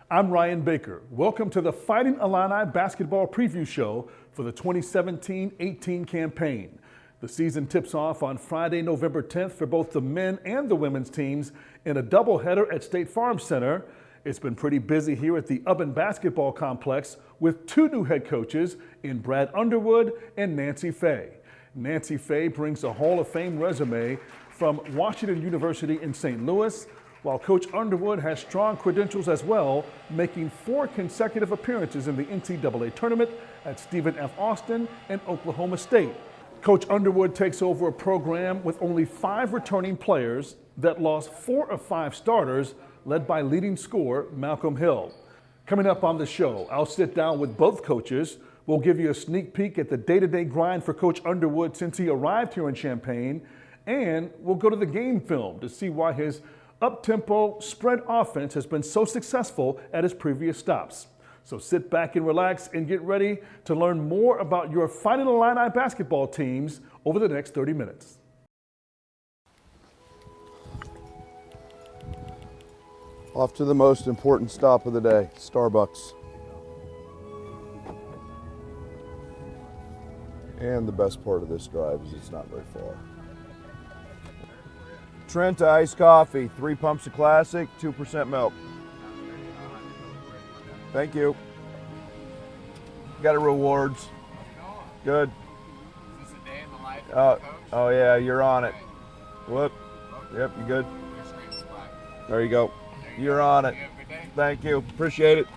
I'm Ryan Baker. Welcome to the Fighting Illini basketball preview show for the 2017-18 campaign. The season tips off on Friday, November 10th for both the men and the women's teams in a doubleheader at State Farm Center. It's been pretty busy here at the Ubben Basketball Complex with two new head coaches in Brad Underwood and Nancy Fay. Nancy Fay brings a Hall of Fame resume from Washington University in St. Louis, while Coach Underwood has strong credentials as well, making 4 consecutive appearances in the NCAA tournament at Stephen F. Austin and Oklahoma State. Coach Underwood takes over a program with only 5 returning players that lost 4 of 5 starters, led by leading scorer Malcolm Hill. Coming up on the show, I'll sit down with both coaches. We'll give you a sneak peek at the day-to-day grind for Coach Underwood since he arrived here in Champaign, and we'll go to the game film to see why his up-tempo spread offense has been so successful at his previous stops. So sit back and relax and get ready to learn more about your Fighting Illini basketball teams over the next 30 minutes. Off to the most important stop of the day, Starbucks. And the best part of this drive is it's not very far. Trenta iced coffee, 3 pumps of classic, 2% milk. Thank you. Got a rewards. Good. Is this a day in the life of the coach? Oh yeah, you're on it. Whoop. Yep, you good? Your screen's black. There you go. You're on it. You have a good day? Thank you. Appreciate it.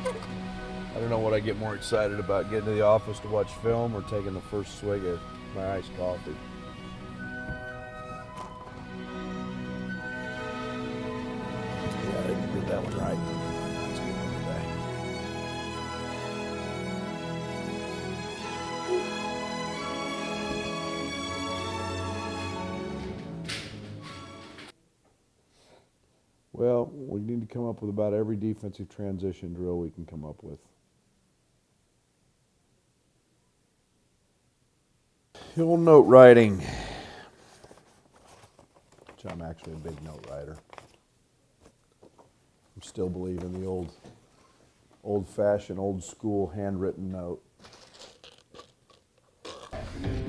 No problem. I don't know what I get more excited about, getting to the office to watch film or taking the first swig of my iced coffee. Yeah, I didn't get that one right. That's a good one today. Well, we need to come up with about every defensive transition drill we can come up with. Hill note writing, which I'm actually a big note writer. I'm still believing the old-fashioned, old-school handwritten note.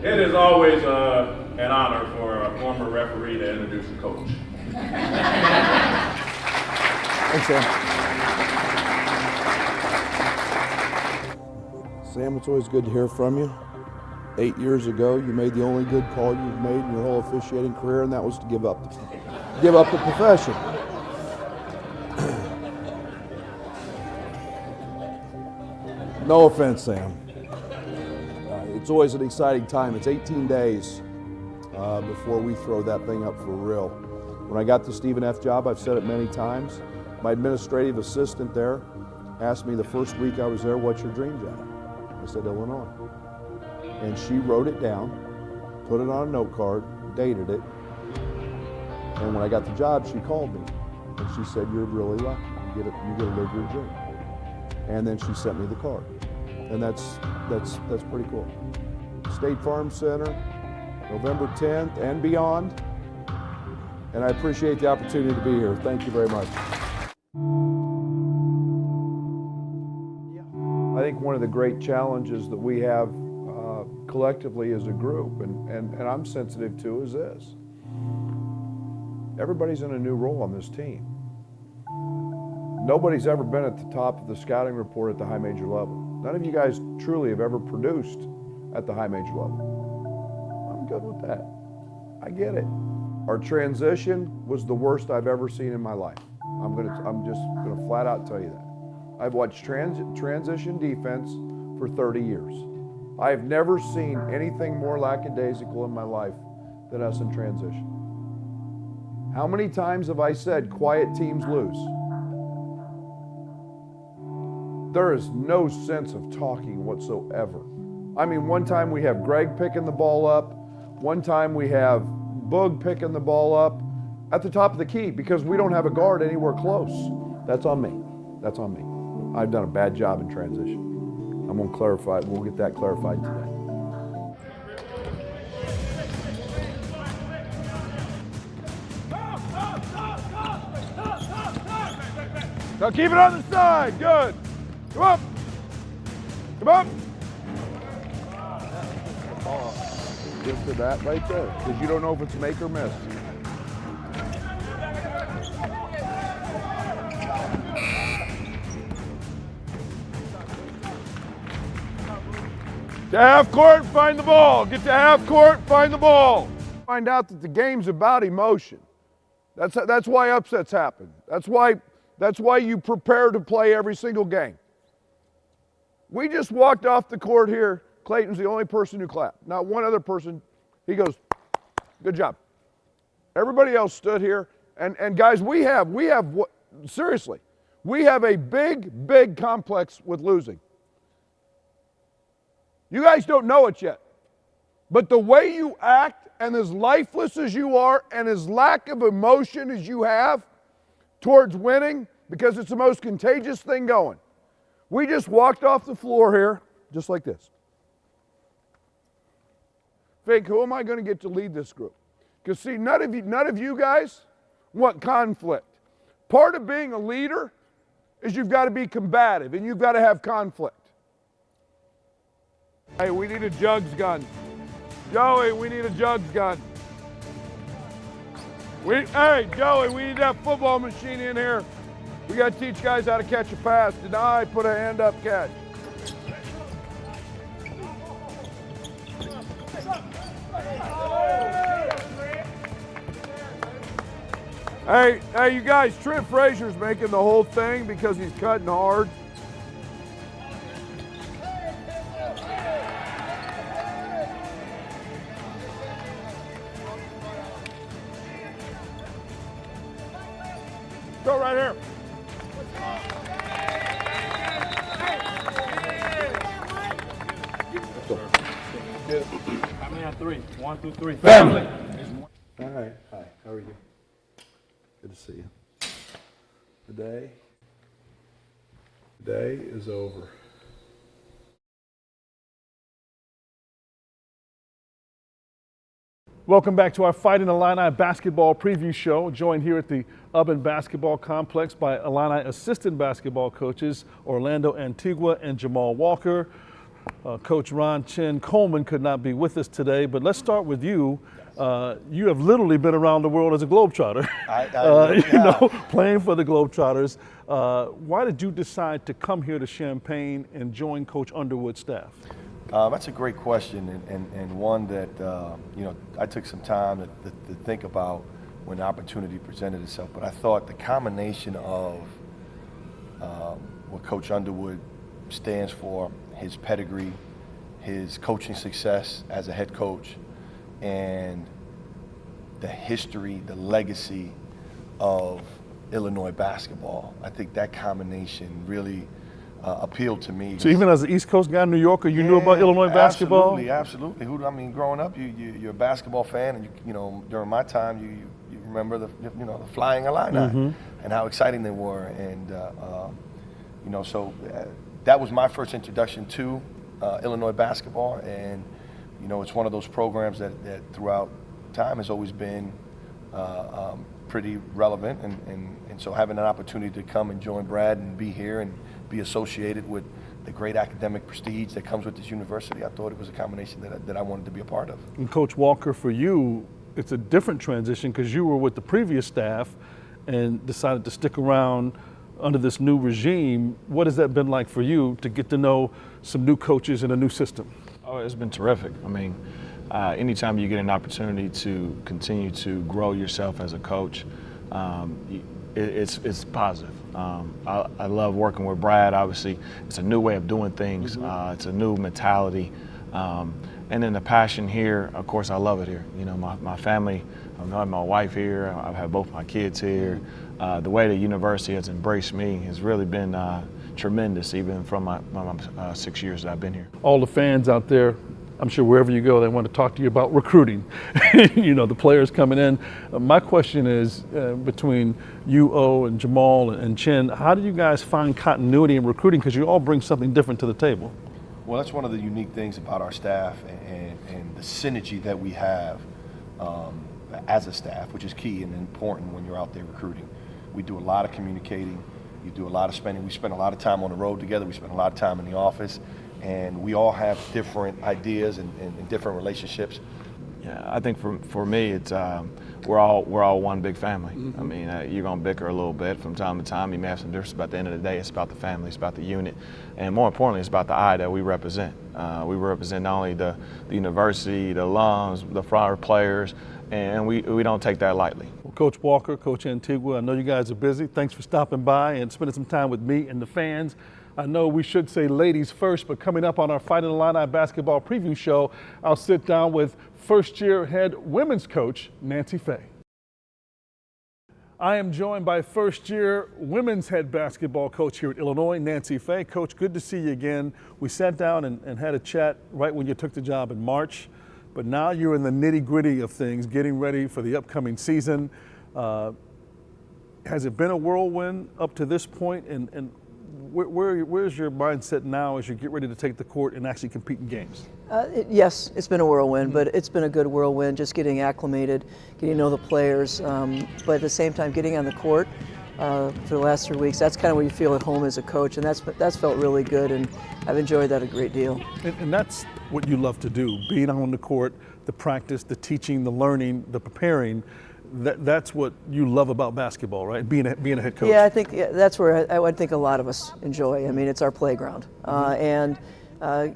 It is always an honor for a former referee to introduce a coach. Thanks, Sam. Sam, it's always good to hear from you. 8 years ago, you made the only good call you've made in your whole officiating career, and that was to give up the profession. No offense, Sam. It's always an exciting time. It's 18 days before we throw that thing up for real. When I got the Stephen F. job, I've said it many times, my administrative assistant there asked me the first week I was there, "What's your dream job?" I said, "Illinois." And she wrote it down, put it on a note card, dated it, and when I got the job, she called me, and she said, "You're really lucky. You get to live your dream." And then she sent me the card, and that's pretty cool. State Farm Center, November 10th and beyond, and I appreciate the opportunity to be here. Thank you very much. I think one of the great challenges that we have collectively as a group, and I'm sensitive to, is this. Everybody's in a new role on this team. Nobody's ever been at the top of the scouting report at the high major level. None of you guys truly have ever produced at the high major level. I'm good with that. I get it. Our transition was the worst I've ever seen in my life. I'm just gonna flat out tell you that. I've watched transition defense for 30 years. I have never seen anything more lackadaisical in my life than us in transition. How many times have I said quiet teams lose? There is no sense of talking whatsoever. I mean, one time we have Greg picking the ball up, one time we have Boog picking the ball up at the top of the key because we don't have a guard anywhere close. That's on me. That's on me. I've done a bad job in transition. I'm going to clarify. We'll get that clarified today. Now keep it on the side. Good. Come up. Come up. Just to that right there, because you don't know if it's make or miss. To half court, find the ball. Get to half court, find the ball. Find out that the game's about emotion. That's why upsets happen. That's why you prepare to play every single game. We just walked off the court here. Clayton's the only person who clapped. Not one other person. He goes, good job. Everybody else stood here. And guys, we have seriously, we have a big complex with losing. You guys don't know it yet. But the way you act and as lifeless as you are and as lack of emotion as you have towards winning, because it's the most contagious thing going. We just walked off the floor here, just like this. Think, who am I going to get to lead this group? Because see, none of you guys want conflict. Part of being a leader is you've got to be combative and you've got to have conflict. Hey, we need a jugs gun. Joey, we need a jugs gun. Hey, Joey, we need that football machine in here. We got to teach guys how to catch a pass. Deny, put a hand up, catch. Hey, you guys, Trent Frazier's making the whole thing because he's cutting hard. Go right here. How many on three? 1, 2, 3. Family. All right. Hi. How are you? Good to see you. The day is over. Welcome back to our Fighting Illini basketball preview show, joined here at the Ubben Basketball Complex by Illini assistant basketball coaches Orlando Antigua and Jamall Walker. Coach Ron Chin Coleman could not be with us today, but let's start with you. You have literally been around the world as a Globetrotter, playing for the Globetrotters. Why did you decide to come here to Champaign and join Coach Underwood's staff? That's a great question, and one that I took some time to think about when the opportunity presented itself. But I thought the combination of what Coach Underwood stands for, his pedigree, his coaching success as a head coach, and the history, the legacy of Illinois basketball. I think that combination really appealed to me. So even as an East Coast guy, New Yorker, you knew about Illinois basketball? Absolutely. Growing up, you're a basketball fan, and during my time, you remember the Flying Illini and how exciting they were, and so that was my first introduction to Illinois basketball, and it's one of those programs that throughout time has always been pretty relevant, and so having an opportunity to come and join Brad and be here and be associated with the great academic prestige that comes with this university, I thought it was a combination that I wanted to be a part of. And Coach Walker, for you, it's a different transition because you were with the previous staff and decided to stick around under this new regime. What has that been like for you to get to know some new coaches and a new system? Oh, it's been terrific. I mean, anytime you get an opportunity to continue to grow yourself as a coach, it's positive. I love working with Brad. Obviously, it's a new way of doing things. It's a new mentality. And then the passion here, of course, I love it here. My family, I have my wife here. I have both my kids here. The way the university has embraced me has really been tremendous, even from my 6 years that I've been here. All the fans out there, I'm sure wherever you go, they want to talk to you about recruiting. The players coming in. My question is, between you, O, and Jamall and Chin, how do you guys find continuity in recruiting? Because you all bring something different to the table. Well, that's one of the unique things about our staff and the synergy that we have as a staff, which is key and important when you're out there recruiting. We do a lot of communicating, You do a lot of spending. We spend a lot of time on the road together. We spend a lot of time in the office, and we all have different ideas and different relationships. Yeah, I think for me, it's we're all one big family. I mean, you're gonna bicker a little bit from time to time. You may have some differences, but at the end of the day, it's about the family, it's about the unit, and more importantly, it's about the eye that we represent. We represent not only the university, the alums, the former players, and we don't take that lightly. Well, Coach Walker, Coach Antigua, I know you guys are busy. Thanks for stopping by and spending some time with me and the fans. I know we should say ladies first, but coming up on our Fighting Illini basketball preview show, I'll sit down with first-year head women's coach, Nancy Fay. I am joined by first-year women's head basketball coach here at Illinois, Nancy Fay. Coach, good to see you again. We sat down and had a chat right when you took the job in March, but now you're in the nitty-gritty of things, getting ready for the upcoming season. Has it been a whirlwind up to this point, and where's your mindset now as you get ready to take the court and actually compete in games? Yes, it's been a whirlwind, but it's been a good whirlwind, just getting acclimated, getting to know the players, but at the same time getting on the court for the last 3 weeks. That's kind of where you feel at home as a coach, and that's felt really good, and I've enjoyed that a great deal. And that's what you love to do, being on the court, the practice, the teaching, the learning, the preparing. That's what you love about basketball, right? Being a head coach. Yeah, I think that's where I would think a lot of us enjoy. I mean, it's our playground, and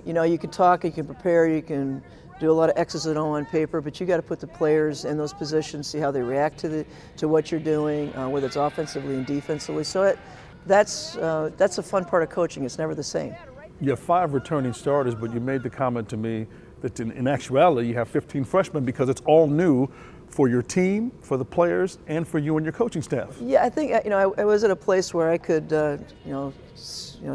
you know, you can talk, you can prepare, you can do a lot of X's and O's on paper, but you got to put the players in those positions, see how they react to what you're doing, whether it's offensively and defensively. So that's a fun part of coaching. It's never the same. You have 5 returning starters, but you made the comment to me that in actuality you have 15 freshmen because it's all new for your team, for the players, and for you and your coaching staff. Yeah, I think I was at a place where I could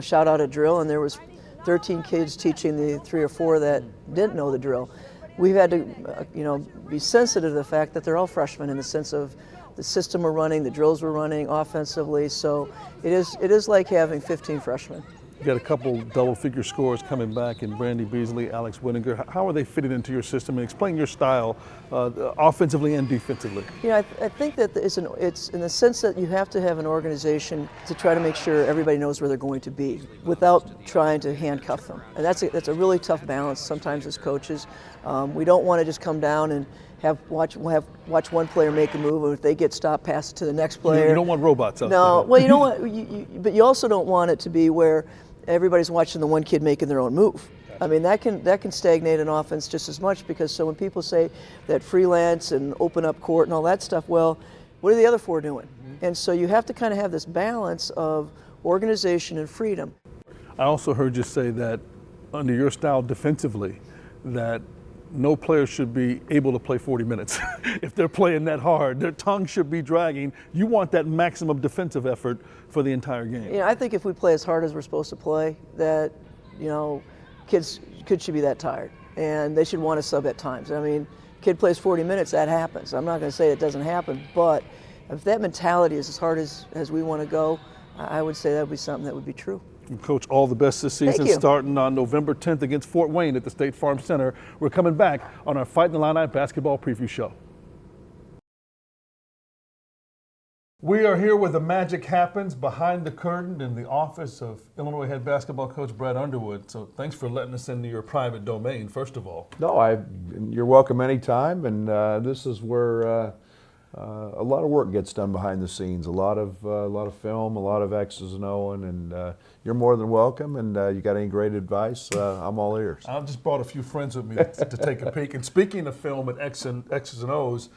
shout out a drill, and there was 13 kids teaching the 3 or 4 that didn't know the drill. We've had to be sensitive to the fact that they're all freshmen in the sense of the system we're running, the drills we're running offensively. So it is like having 15 freshmen. You got a couple double-figure scores coming back in Brandy Beasley, Alex Whittinger. How are they fitting into your system? And explain your style, offensively and defensively. I think that it's in the sense that you have to have an organization to try to make sure everybody knows where they're going to be without trying to handcuff them. And that's a really tough balance sometimes as coaches. We don't want to just come down and watch one player make a move, and if they get stopped, pass it to the next player. You don't want robots out there. No, well, you don't want, but you also don't want it to be where everybody's watching the one kid making their own move. I mean, that can stagnate an offense just as much, because so when people say that freelance and open up court and all that stuff, well, what are the other 4 doing? And so you have to kind of have this balance of organization and freedom. I also heard you say that under your style defensively, that no player should be able to play 40 minutes. If they're playing that hard, their tongue should be dragging. You want that maximum defensive effort for the entire game. I think if we play as hard as we're supposed to play, that kids should be that tired, and they should want to sub at times. I mean, kid plays 40 minutes, that happens. I'm not going to say it doesn't happen, but if that mentality is as hard as we want to go, I would say that would be something that would be true. Coach, all the best this season, starting on November 10th against Fort Wayne at the State Farm Center. We're coming back on our Fighting Illini basketball preview show. We are here where the magic happens, behind the curtain in the office of Illinois head basketball coach Brad Underwood. So thanks for letting us into your private domain, first of all. No, you're welcome anytime, and this is where a lot of work gets done behind the scenes. A lot of film, a lot of X's and O's, and you're more than welcome. And you got any great advice? I'm all ears. I just brought a few friends with me to take a peek. And speaking of film and X's and O's,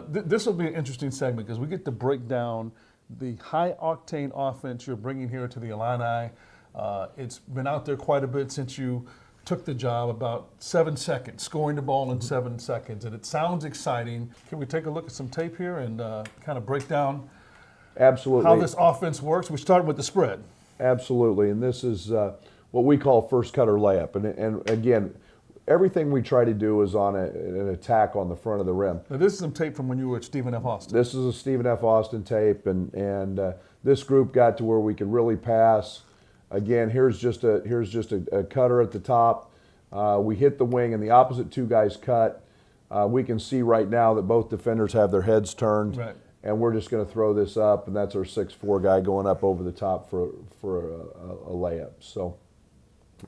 this will be an interesting segment because we get to break down the high-octane offense you're bringing here to the Illini. It's been out there quite a bit since you took the job, about 7 seconds, scoring the ball in 7 seconds, and it sounds exciting. Can we take a look at some tape here and kind of break down Absolutely. how this offense works? We started with the spread. Absolutely, and this is what we call first cutter layup. And again, everything we try to do is on an attack on the front of the rim. Now, this is some tape from when you were at Stephen F. Austin. This is a Stephen F. Austin tape, and this group got to where we could really pass. Again, here's just a cutter at the top. We hit the wing, and the opposite 2 guys cut. We can see right now that both defenders have their heads turned. Right. and we're just going to throw this up, and that's our 6'4" guy going up over the top for a layup. So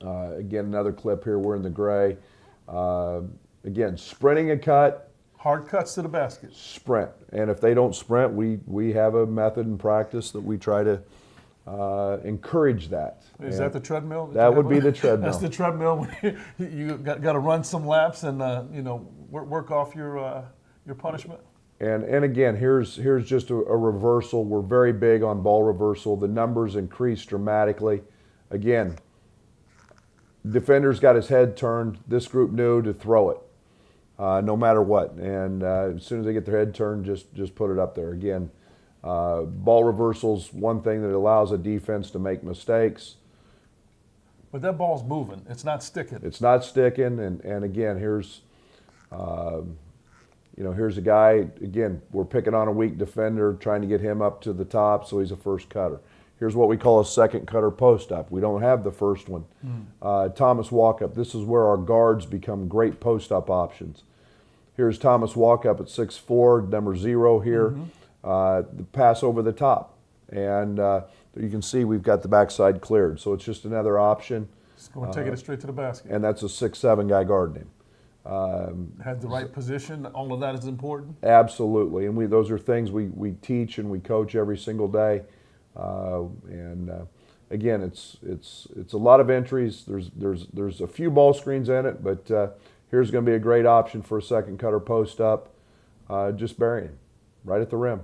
again, another clip here. We're in the gray. Again, sprinting a cut. Hard cuts to the basket. Sprint. And if they don't sprint, we have a method in practice that we try to encourage that. Is that the treadmill? That would be the treadmill. That's the treadmill. You got to run some laps and work off your punishment. And again, here's just a reversal. We're very big on ball reversal. The numbers increase dramatically. Again, defender's got his head turned. This group knew to throw it, no matter what. And as soon as they get their head turned, just put it up there. Again, ball reversal's one thing that allows a defense to make mistakes. But that ball's moving. It's not sticking. It's not sticking. And again, here's here's a guy. Again, we're picking on a weak defender, trying to get him up to the top, so he's a first cutter. Here's what we call a second cutter post up. We don't have the first one. Thomas walk up. This is where our guards become great post up options. Here's Thomas walk up at 6'4", number 0 here. The pass over the top. And you can see we've got the backside cleared. So it's just another option. Just going to take it straight to the basket. And that's a 6'7" guy guarding him. Have the right position. All of that is important. Absolutely. And those are things we teach and we coach every single day. Again, it's a lot of entries. There's a few ball screens in it, but here's going to be a great option for a second cutter post up, just burying right at the rim,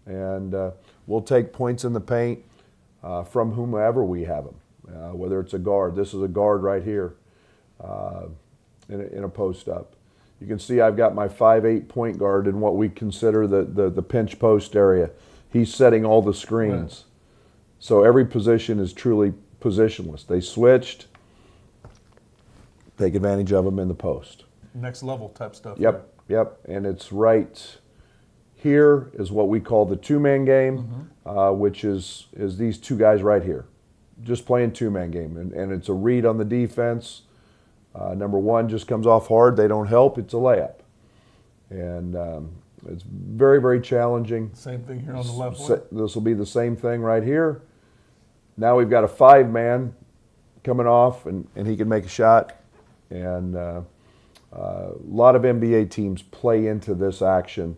and we'll take points in the paint from whomever we have them, whether it's a guard. This is a guard right here in a post up. You can see I've got my 5'8" point guard in what we consider the pinch post area. He's setting all the screens. Right. So every position is truly positionless. They switched, take advantage of them in the post. Next level type stuff. Yep. And it's right here is what we call the two-man game, which is these two guys right here, just playing two-man game. And it's a read on the defense. Number 1 just comes off hard. They don't help. It's a layup. And it's very, very challenging. Same thing here on the left. This will be the same thing right here. Now we've got a 5-man coming off, and he can make a shot. And a lot of NBA teams play into this action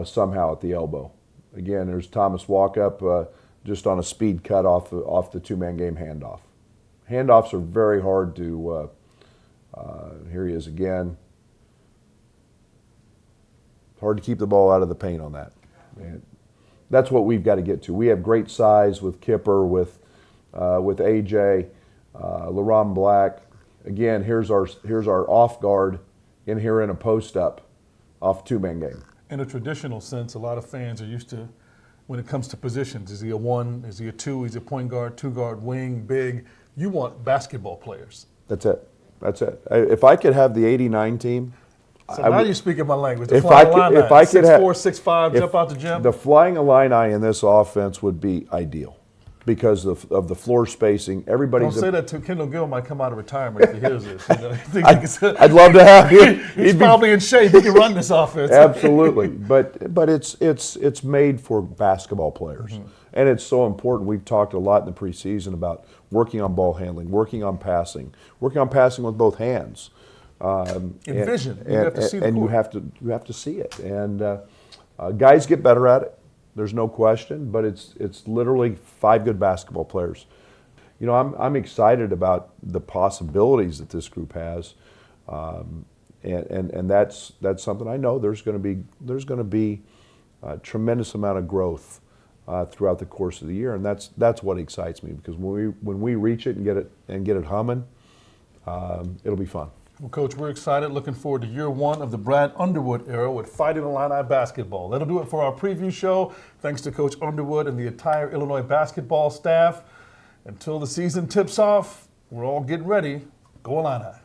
somehow at the elbow. Again, there's Thomas Walkup just on a speed cut off the two-man game handoff. Handoffs are very hard to. Here he is again. Hard to keep the ball out of the paint on that. And that's what we've got to get to. We have great size with Kipper, with AJ, LaRon Black. Again, here's our off guard in here in a post up off two-man game. In a traditional sense, a lot of fans are used to, when it comes to positions, is he a 1, is he a 2, is he a point guard, 2-guard, wing, big. You want basketball players. That's it. If I could have the '89 team. So now you're speaking my language. The if I could have 6'4", 6'5", jump out the gym. The flying Illini in this offense would be ideal because of the floor spacing. Everybody's. Don't say that to Kendall Gill might come out of retirement if he hears this. I'd love to have him. He's probably in shape. He can run this offense. Absolutely, but it's made for basketball players, and it's so important. We've talked a lot in the preseason about working on ball handling, working on passing with both hands. Vision. You have to see the and court. you have to see it. And guys get better at it. There's no question. But it's literally 5 good basketball players. You know, I'm excited about the possibilities that this group has, and that's something I know there's going to be a tremendous amount of growth throughout the course of the year, and that's what excites me because when we reach it and get it humming, it'll be fun. Well, Coach, we're excited. Looking forward to year 1 of the Brad Underwood era with Fighting Illini basketball. That'll do it for our preview show. Thanks to Coach Underwood and the entire Illinois basketball staff. Until the season tips off, we're all getting ready. Go Illini.